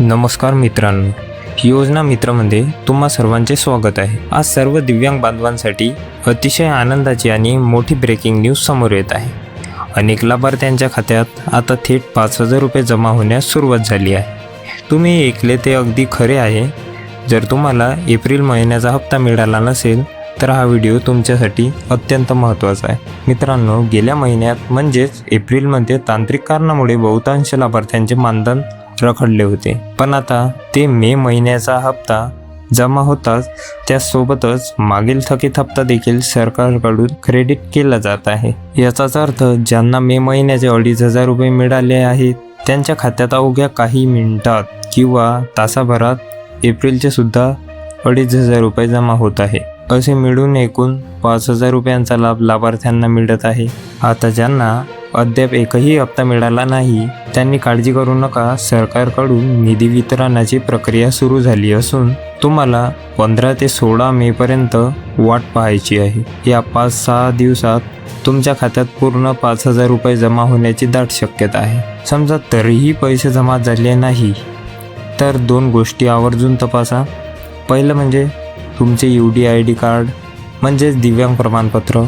नमस्कार मित्रांनो, योजना मित्रामध्ये तुम्हा सर्वांचे स्वागत आहे। आज सर्व दिव्यांग बांधवांसाठी अतिशय आनंदाची आणि मोठी ब्रेकिंग न्यूज समोर येत आहे। अनेक लाभार्थ्यांच्या खात्यात आता थेट 5,000 रुपये जमा होण्यास सुरुवात झाली आहे। तुम्ही ऐकले ते अगदी खरे आहे। जर तुम्हाला एप्रिल महिन्याचा हप्ता मिळाला नसेल तर हा व्हिडिओ तुमच्यासाठी अत्यंत महत्त्वाचा आहे। मित्रांनो, गेल्या महिन्यात म्हणजेच एप्रिलमध्ये तांत्रिक कारणामुळे बहुतांश लाभार्थ्यांचे मानधन रखडले होते, पण आता ते मे महिन्याचा हप्ता जमा होताच त्यासोबतच मागील थकीत हप्ता देखील सरकारकडून क्रेडिट केला जात आहे। याचाच अर्थ ज्यांना मे महिन्याचे 2,500 रुपये मिळाले आहेत त्यांच्या खात्यात अवघ्या काही मिनिटात किंवा तासाभरात एप्रिलचे सुद्धा 2,500 रुपये जमा होत आहे। असे मिळून एकूण 5,000 रुपयांचा लाभ लाभार्थ्यांना मिळत आहे। आता ज्यांना अद्याप एकही हप्ता मिळाला नाही त्यांनी काळजी करू नका। सरकारकडून निधी वितरणाची प्रक्रिया सुरू झाली असून तुम्हाला 15 ते 16 मे पर्यंत वाट पाहायची आहे। या 5-6 दिवसात तुमच्या खात्यात पूर्ण 5,000 रुपये जमा होण्याची दाट शक्यता आहे। समजा तरीही पैसे जमा झाले नाही तर 2 गोष्टी आवर्जून तपासा। पहिलं म्हणजे तुमचे UDID कार्ड म्हणजेच दिव्यांग प्रमाणपत्र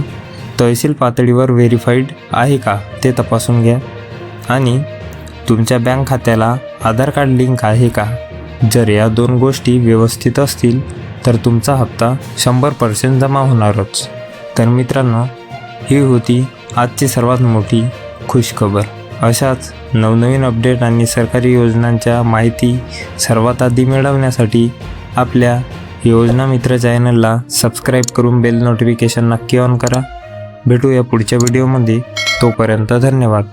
तहसील पातळीवर व्हेरीफाईड आहे का ते तपासून घ्या, आणि तुमच्या बँक खात्याला आधार कार्ड लिंक आहे का। जर या 2 गोष्टी व्यवस्थित असतील तर तुमचा हप्ता 100% जमा होणारच। तर मित्रांनो, ही होती आजची सर्वात मोठी खुशखबर। अशाच नवनवीन अपडेट आणि सरकारी योजनांच्या माहिती सर्वात आधी मिळवण्यासाठी आपल्या योजना मित्र चॅनलला सबस्क्राईब करून बेल नोटिफिकेशन नक्की ऑन करा। भेटूया पुढच्या व्हिडिओमध्ये, तोपर्यंत धन्यवाद।